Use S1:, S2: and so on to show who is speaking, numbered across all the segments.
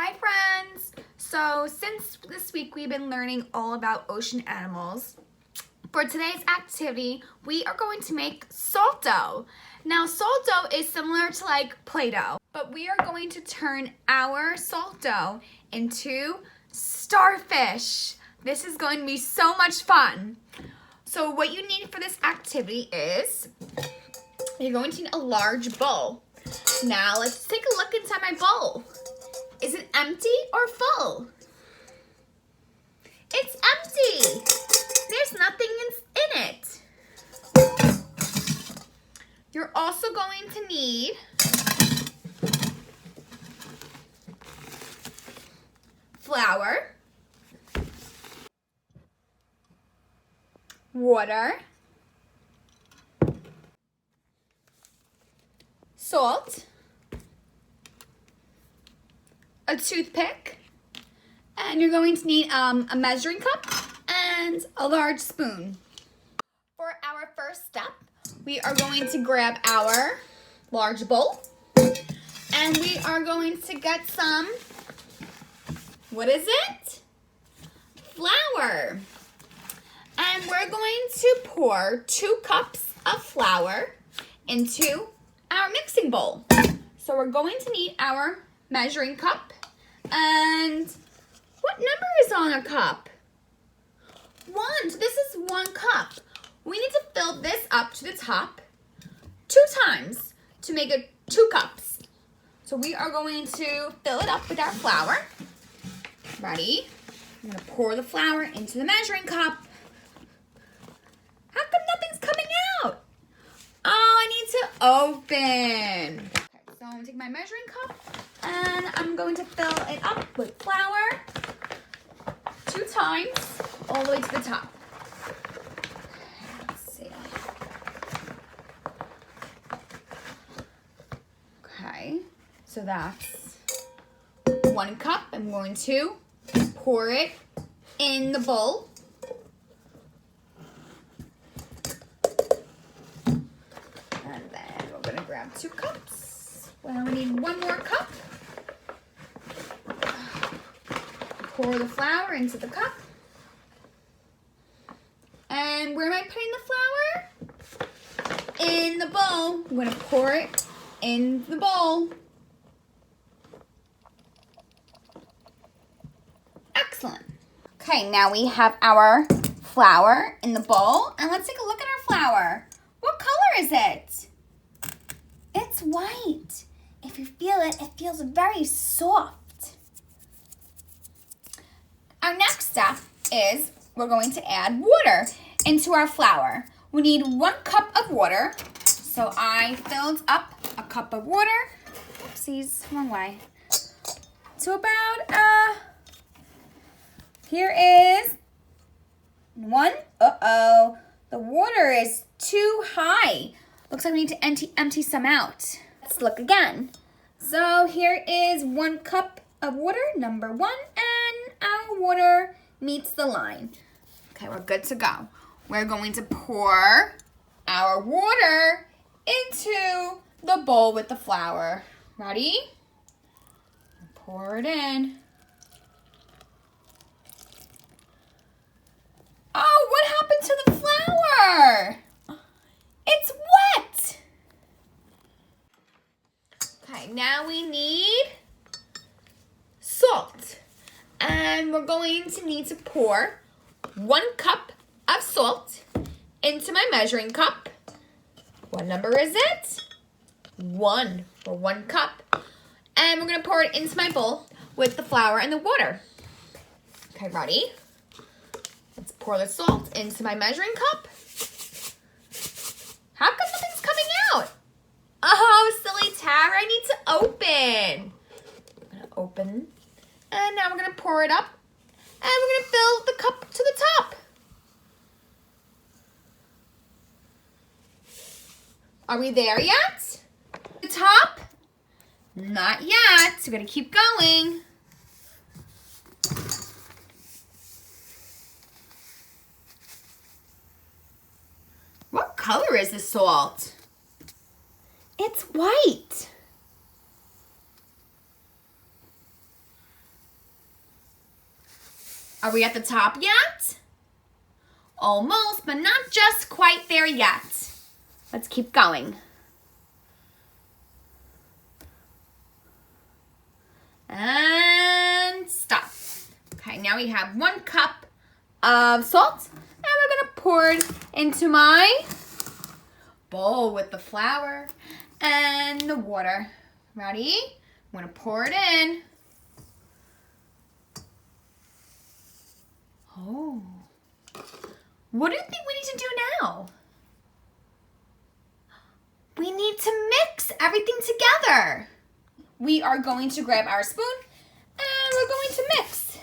S1: Hi friends! So since this week we've been learning all about ocean animals, for today's activity we are going to make salt dough. Now salt dough is similar to like Play-Doh, but we are going to turn our salt dough into Starfish. This is going to be so much fun. So what you need for this activity is you're going to need a large bowl. Now let's take a look inside my bowl. Is it empty or full? It's empty. There's nothing in it. You're also going to need flour, water, salt, a toothpick, and you're going to need a measuring cup and a large spoon. For our first step, we are going to grab our large bowl and we are going to get some, what is it? Flour. And we're going to pour 2 cups of flour into our mixing bowl. So we're going to need our measuring cup. And what number is on a cup? 1. So this is 1 cup. We need to fill this up to the top 2 times to make it 2 cups. So we are going to fill it up with our flour. Ready? I'm going to pour the flour into the measuring cup. How come nothing's coming out? Oh, I need to open. Okay, so I'm going to take my measuring cup and I'm going to fill it up with flour 2 times all the way to the top. Let's see. Okay, so that's 1 cup. I'm going to pour it in the bowl. And then we're going to grab 2 cups. Well, we need 1 more cup. Pour the flour into the cup. And where am I putting the flour? In the bowl. I'm going to pour it in the bowl. Excellent. Okay, now we have our flour in the bowl. And let's take a look at our flour. What color is it? It's white. If you feel it, it feels very soft. Our next step is we're going to add water into our flour. We need 1 cup of water. So I filled up a cup of water. Oopsies, wrong way. To about, here is 1. Uh-oh, the water is too high. Looks like we need to empty some out. Let's look again. So here is 1 cup of water, number 1, and our water meets the line. Okay, we're good to go. We're going to pour our water into the bowl with the flour. Ready? Pour it in. Oh, what happened to the flour? It's wet. Okay, now we need salt. And we're going to need to pour 1 cup of salt into my measuring cup. What number is it? 1 for 1 cup. And we're going to pour it into my bowl with the flour and the water. Okay, ready? Let's pour the salt into my measuring cup. How come nothing's coming out? Oh, silly Tara, I need to open. I'm going to open. And now we're going to pour it up. And we're going to fill the cup to the top. Are we there yet? The top? Not yet. We're going to keep going. What color is the salt? It's white. Are we at the top yet? Almost, but not just quite there yet. Let's keep going. And stop. Okay, now we have 1 cup of salt, and we're gonna pour it into my bowl with the flour and the water. Ready? I'm gonna pour it in. Oh. What do you think we need to do now? We need to mix everything together. We are going to grab our spoon and we're going to mix.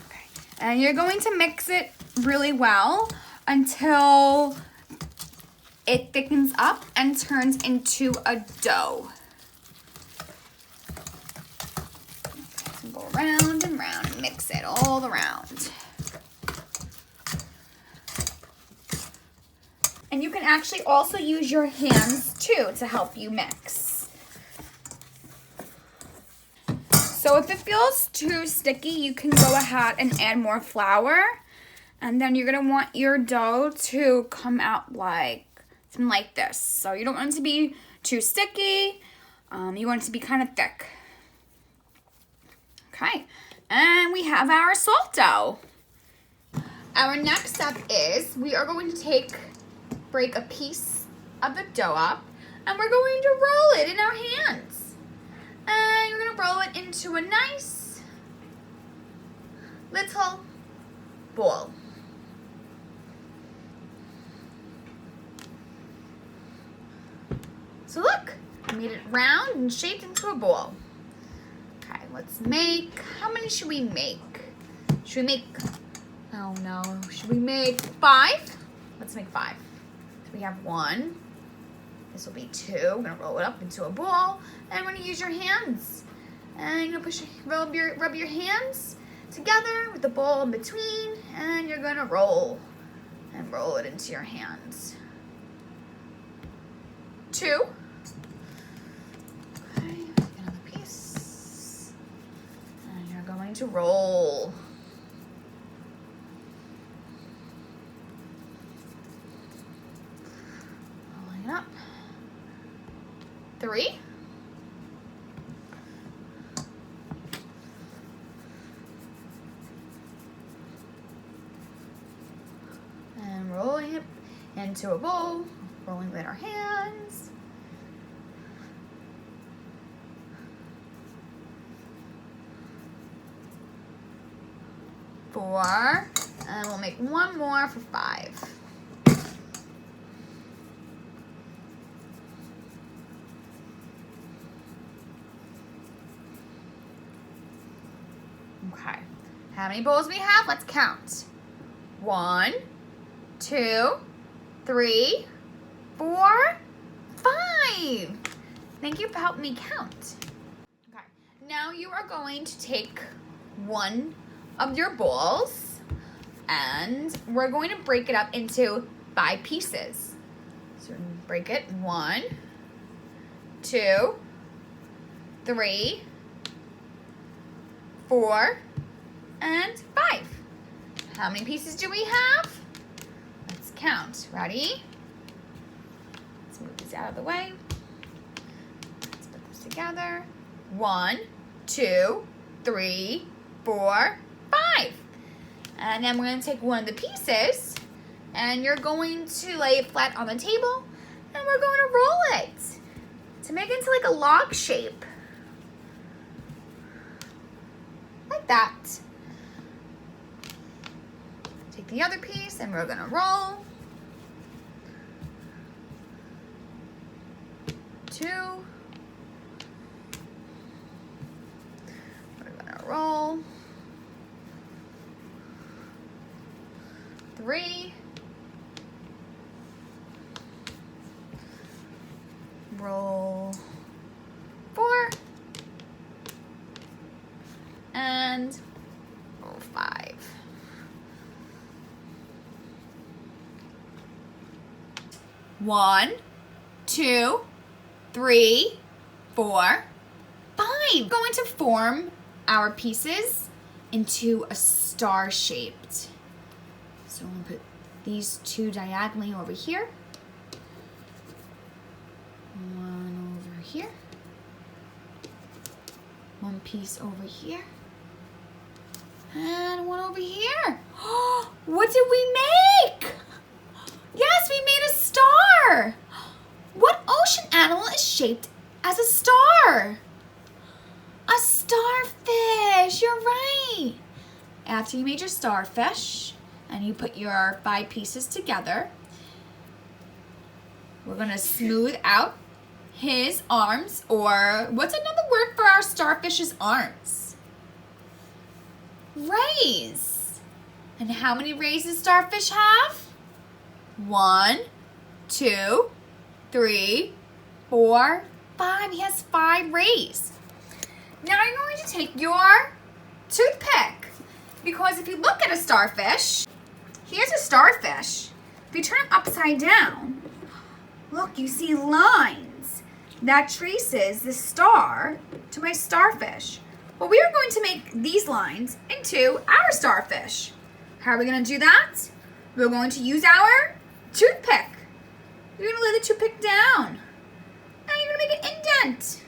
S1: Okay. And you're going to mix it really well until it thickens up and turns into a dough. So go around and round and mix it all around. And you can actually also use your hands too to help you mix. So if it feels too sticky, you can go ahead and add more flour. And then you're gonna want your dough to come out like something like this. So you don't want it to be too sticky. You want it to be kind of thick. Okay, and we have our salt dough. Our next step is we are going to break a piece of the dough up, and we're going to roll it in our hands. And you're gonna roll it into a nice little ball. So look, I made it round and shaped into a ball. Okay, let's make, how many should we make? Should we make, oh no, should we make 5? Let's make 5. So we have 1. This will be 2. We're gonna roll it up into a ball, and we're gonna use your hands. And you're gonna rub your hands together with the ball in between, and you're gonna roll it into your hands. 2. Okay, another piece. And you're going to roll. Rolling it up. 3. And rolling it into a bowl, rolling with our hands. 4, and we'll make 1 more for 5. Okay, how many bowls we have? Let's count. 1, 2, 3, 4, 5. Thank you for helping me count. Okay, now you are going to take 1 of your balls, and we're going to break it up into 5 pieces. So we're going to break it 1, 2, 3, 4, and 5. How many pieces do we have? Let's count. Ready? Let's move these out of the way. Let's put this together. 1, 2, 3, 4, 5. And then we're going to take 1 of the pieces, and you're going to lay it flat on the table, and we're going to roll it to make it into like a log shape. Like that. Take the other piece, and we're going to roll. 2. We're going to roll. 3. Roll 4. And roll 5. One, 2, 3, 4, 5. We're going to form our pieces into a star shaped. So I'm going to put these two diagonally over here. One over here. One piece over here. And one over here. What did we make? Yes, we made a star. What ocean animal is shaped as a star? A starfish. You're right. After you made your starfish and you put your 5 pieces together, we're going to smooth out his arms, or what's another word for our starfish's arms? Rays. And how many rays does starfish have? 1, 2, 3, 4, 5. He has 5 rays. Now you're going to take your toothpick, because if you look at a starfish, here's a starfish. If you turn it upside down, look, you see lines that traces the star to my starfish. Well, we are going to make these lines into our starfish. How are we going to do that? We're going to use our toothpick. You're going to lay the toothpick down, and you're going to make an indent.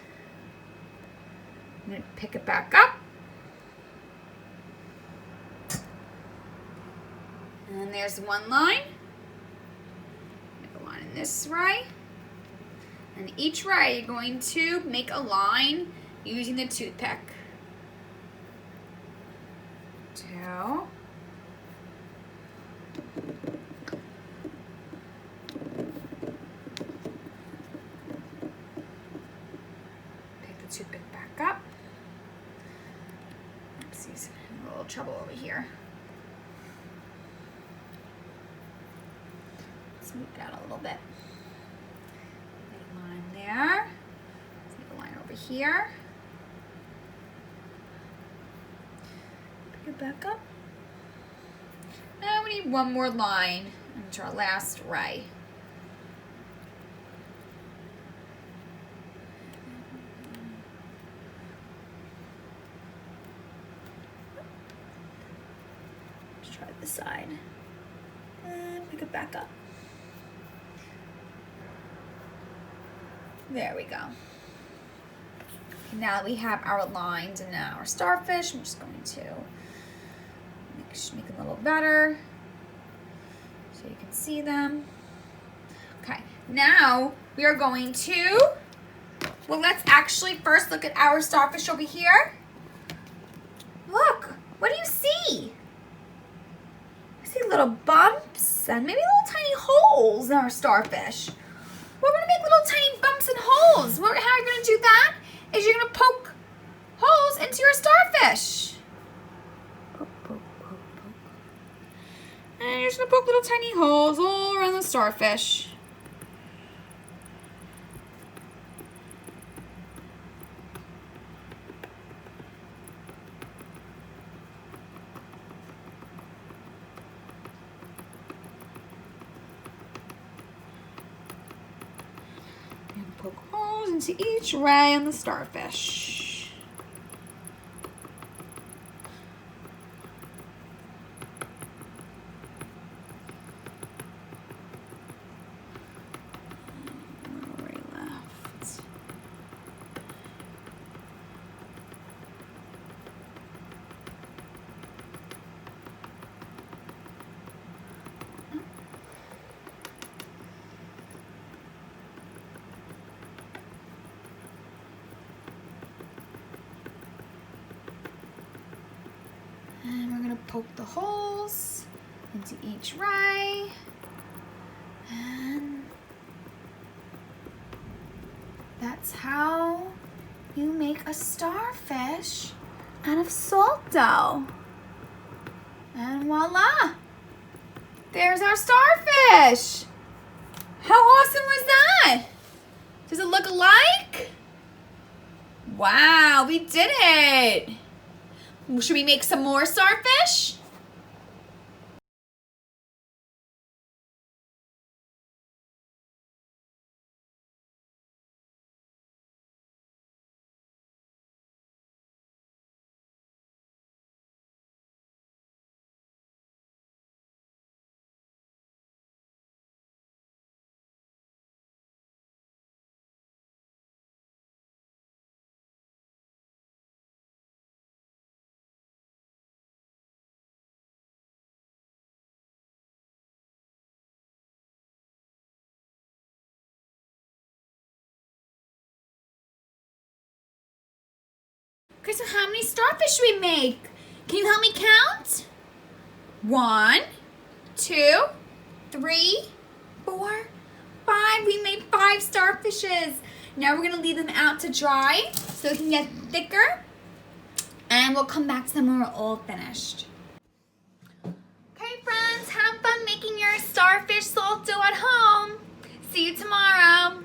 S1: I'm going to pick it back up. And there's one line. Make a line in this ray. And each ray you're going to make a line using the toothpick. 2. Pick the toothpick back up. Oopsies, I'm in a little trouble over here. Let's move it out a little bit. Line there. Let's make a line over here. Pick it back up. Now we need one more line into our last ray. Let's try this side. And pick it back up. There we go. Now that we have our lines and our starfish, I'm just going to make them a little better so you can see them. Okay, now we are going to, well, let's actually first look at our starfish over here. Look, what do you see? I see little bumps and maybe little tiny holes in our starfish. We're going to make little tiny bumps and holes. How you're going to do that is you're going to poke holes into your starfish. Poke, poke, poke, poke. And you're just going to poke little tiny holes all around the starfish. Poke holes into each ray on the starfish. Ray left. And we're going to poke the holes into each ray. And that's how you make a starfish out of salt dough. And voila! There's our starfish! How awesome was that? Does it look alike? Wow, we did it! Should we make some more starfish? Okay, so how many starfish should we make? Can you help me count? 1, 2, 3, 4, 5. We made 5 starfishes. Now we're gonna leave them out to dry so they can get thicker. And we'll come back to them when we're all finished. Okay, friends, have fun making your starfish salt dough at home. See you tomorrow.